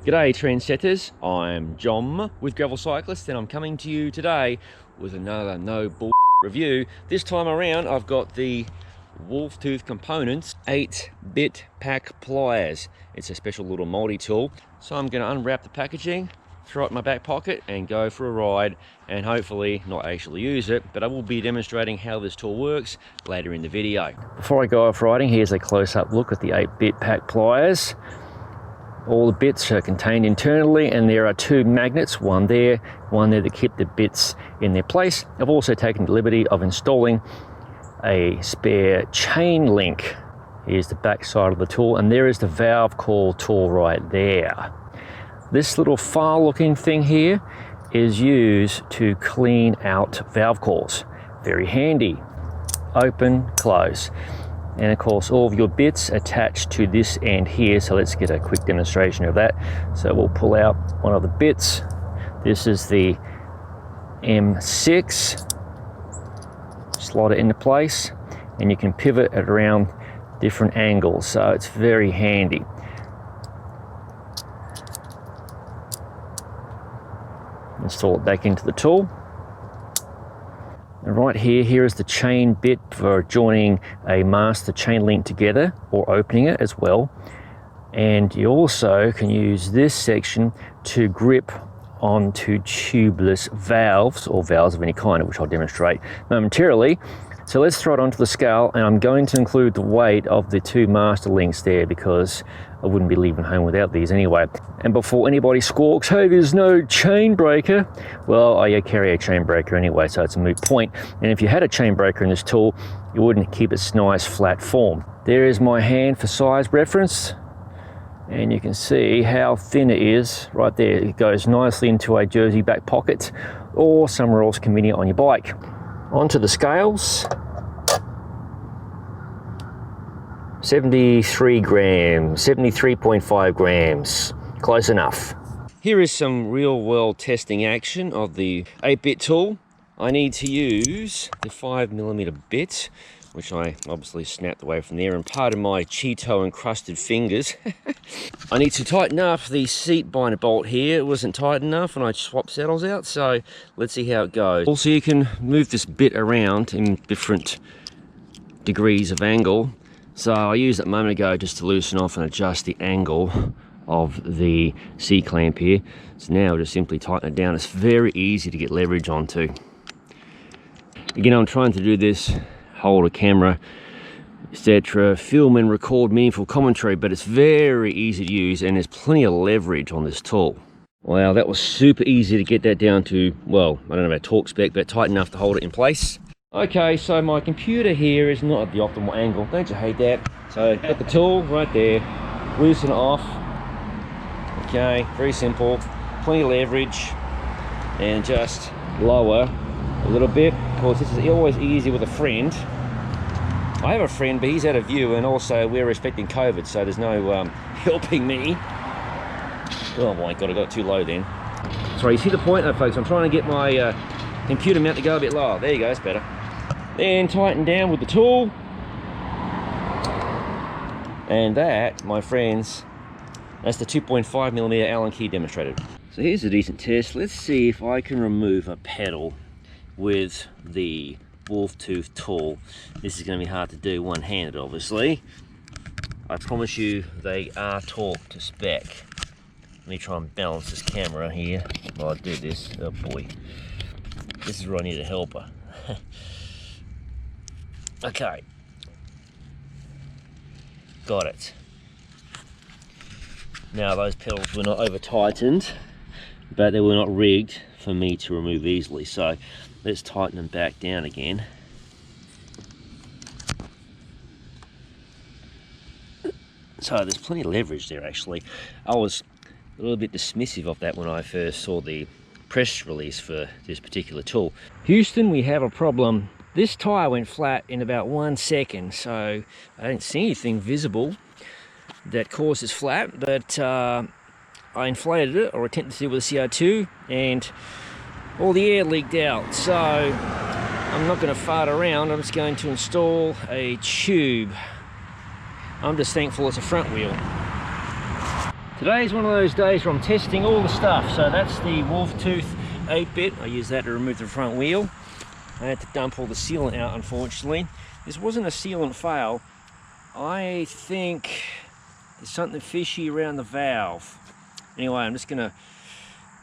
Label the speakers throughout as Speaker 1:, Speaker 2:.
Speaker 1: G'day trendsetters, I'm John with Gravel Cyclist and I'm coming to you today with another no bullshit review. This time around I've got the Wolf Tooth Components 8-bit Pack Pliers. It's a special little multi-tool. So I'm going to unwrap the packaging, throw it in my back pocket and go for a ride and hopefully not actually use it, but I will be demonstrating how this tool works later in the video. Before I go off riding, here's a close-up look at the 8-bit Pack Pliers. All the bits are contained internally and there are two magnets, one there that keep the bits in their place. I've also taken the liberty of installing a spare chain link. Here's the back side of the tool and there is the valve call tool right there. This little file looking thing here is used to clean out valve cores. Very handy. Open, close. And of course all of your bits attached to this end here, so let's get a quick demonstration of that. So we'll pull out one of the bits. This is the M6. Slide it into place and you can pivot it around different angles, so it's very handy. Install it back into the tool. And right here is the chain bit for joining a master chain link together or opening it as well. And you also can use this section to grip onto tubeless valves or valves of any kind, which I'll demonstrate momentarily. So let's throw it onto the scale and I'm going to include the weight of the two master links there because I wouldn't be leaving home without these anyway. And before anybody squawks, hey, there's no chain breaker. Well, I carry a chain breaker anyway, so it's a moot point. And if you had a chain breaker in this tool, you wouldn't keep its nice flat form. There is my hand for size reference. And you can see how thin it is right there. It goes nicely into a jersey back pocket or somewhere else convenient on your bike. Onto the scales. 73 grams, 73.5 grams, close enough. Here is some real world testing action of the 8-bit tool. I need to use the 5mm bit, which I obviously snapped away from there, and pardon my Cheeto encrusted fingers. I need to tighten up the seat binder bolt here. It wasn't tight enough and I swapped saddles out, so let's see how it goes. Also, you can move this bit around in different degrees of angle. So I used it a moment ago just to loosen off and adjust the angle of the C-clamp here. So now I'll just simply tighten it down. It's very easy to get leverage onto. Again, I'm trying to do this, hold a camera, etc., film and record meaningful commentary, but it's very easy to use and there's plenty of leverage on this tool. Wow, that was super easy to get that down to, well, I don't know about torque spec, but tight enough to hold it in place. Okay, so my computer here is not at the optimal angle. Don't you hate that? So got the tool right there, loosen it off. Okay, very simple, plenty of leverage, and just lower a little bit. Of course, this is always easy with a friend. I have a friend, but he's out of view, and also we're respecting COVID, so there's no helping me. Oh my God, I got it too low then. Sorry, you see the point though, folks? I'm trying to get my computer mount to go a bit lower. There you go, that's better. Then tighten down with the tool. And that, my friends, that's the 2.5mm Allen key demonstrated. So here's a decent test. Let's see if I can remove a pedal with the Wolf Tooth tool. This is going to be hard to do one-handed, obviously. I promise you they are torqued to spec. Let me try and balance this camera here while I do this. Oh boy. This is where I need a helper. Okay. Got it. Now those pedals were not over tightened, but they were not rigged for me to remove easily. So let's tighten them back down again. So there's plenty of leverage there actually. I was a little bit dismissive of that when I first saw the press release for this particular tool. Houston, we have a problem. This tire went flat in about 1 second, so I didn't see anything visible that caused this flat, but I inflated it, or attempted to with a CO2, and all the air leaked out. So I'm not going to fart around, I'm just going to install a tube. I'm just thankful it's a front wheel. To Today's one of those days where I'm testing all the stuff. So that's the Wolf Tooth 8-bit. I use that to remove the front wheel. I had to dump all the sealant out, unfortunately. This wasn't a sealant fail. I think there's something fishy around the valve. Anyway, I'm just gonna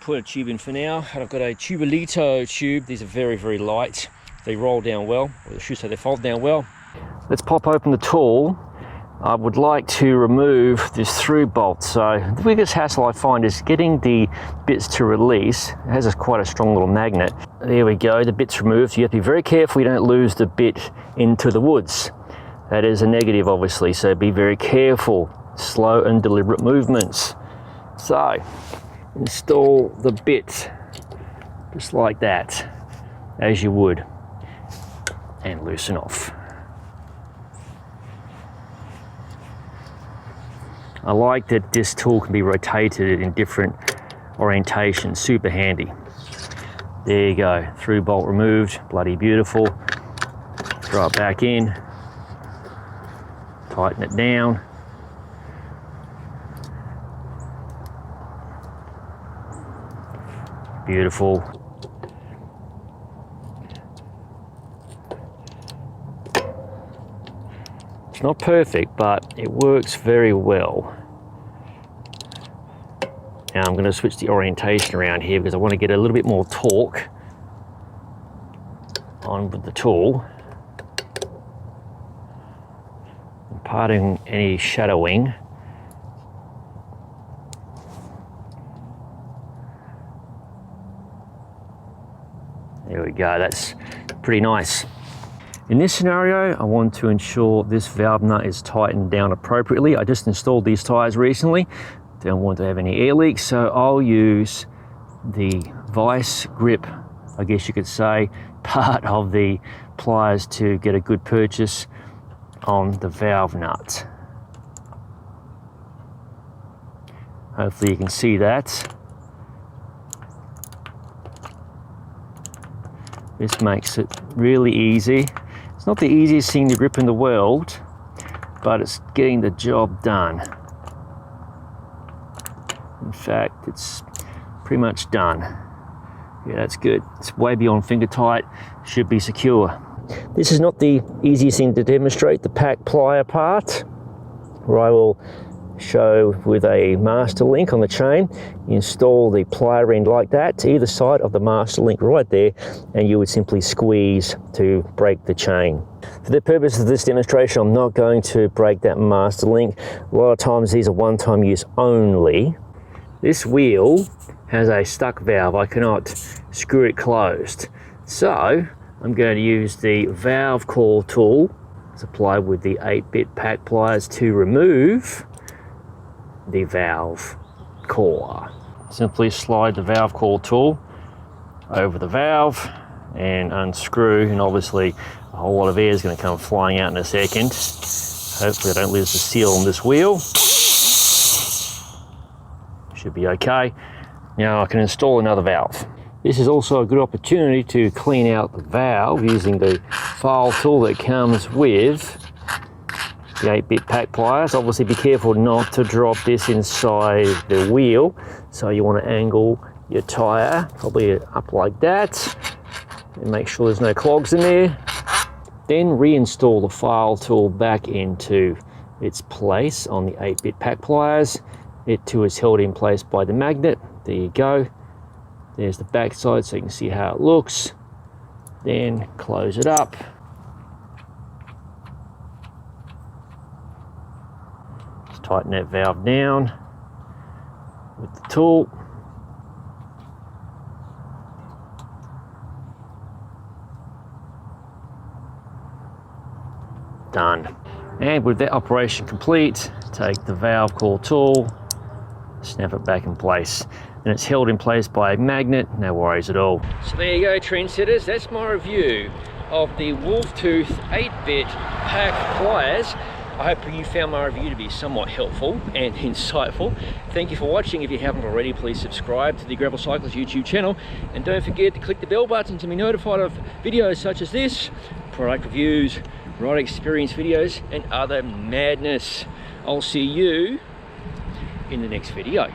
Speaker 1: put a tube in for now. And I've got a Tubolito tube. These are very, very light. They roll down well, or I should say they fold down well. Let's pop open the tool. I would like to remove this through bolt. So the biggest hassle I find is getting the bits to release. It has quite a strong little magnet. There we go, the bit's removed. You have to be very careful you don't lose the bit into the woods. That is a negative, obviously, so be very careful. Slow and deliberate movements. So, install the bit just like that, as you would, and loosen off. I like that this tool can be rotated in different orientations, super handy. There you go, through bolt removed, bloody beautiful. Throw it back in, tighten it down. Beautiful. It's not perfect, but it works very well. Now I'm going to switch the orientation around here because I want to get a little bit more torque on with the tool. Imparting any shadowing. There we go, that's pretty nice. In this scenario, I want to ensure this valve nut is tightened down appropriately. I just installed these tires recently. Don't want to have any air leaks, so I'll use the vice grip, I guess you could say, part of the pliers to get a good purchase on the valve nut. Hopefully you can see that. This makes it really easy. It's not the easiest thing to grip in the world, but it's getting the job done. In fact, it's pretty much done. Yeah, that's good. It's way beyond finger tight, should be secure. This is not the easiest thing to demonstrate, the pack plier part, where I will show with a master link on the chain. You install the plier end like that to either side of the master link right there, and you would simply squeeze to break the chain. For the purpose of this demonstration, I'm not going to break that master link. A lot of times these are one-time use only. This wheel has a stuck valve. I cannot screw it closed. So I'm going to use the valve core tool supplied with the 8-bit pack pliers to remove the valve core. Simply slide the valve core tool over the valve and unscrew, and obviously a whole lot of air is going to come flying out in a second. Hopefully I don't lose the seal on this wheel. Should be okay. Now I can install another valve. This is also a good opportunity to clean out the valve using the file tool that comes with the 8-bit pack pliers. Obviously be careful not to drop this inside the wheel. So you want to angle your tire probably up like that and make sure there's no clogs in there. Then reinstall the file tool back into its place on the 8-bit pack pliers. It too is held in place by the magnet. There you go. There's the back side so you can see how it looks. Then close it up. Just tighten that valve down with the tool. Done. And with that operation complete, take the valve core tool, snap it back in place. And it's held in place by a magnet, no worries at all. So there you go, trendsetters, that's my review of the Wolf Tooth 8-bit pack pliers. I hope you found my review to be somewhat helpful and insightful. Thank you for watching. If you haven't already, please subscribe to the Gravel Cyclist YouTube channel. And don't forget to click the bell button to be notified of videos such as this, product reviews, ride experience videos, and other madness. I'll see you in the next video.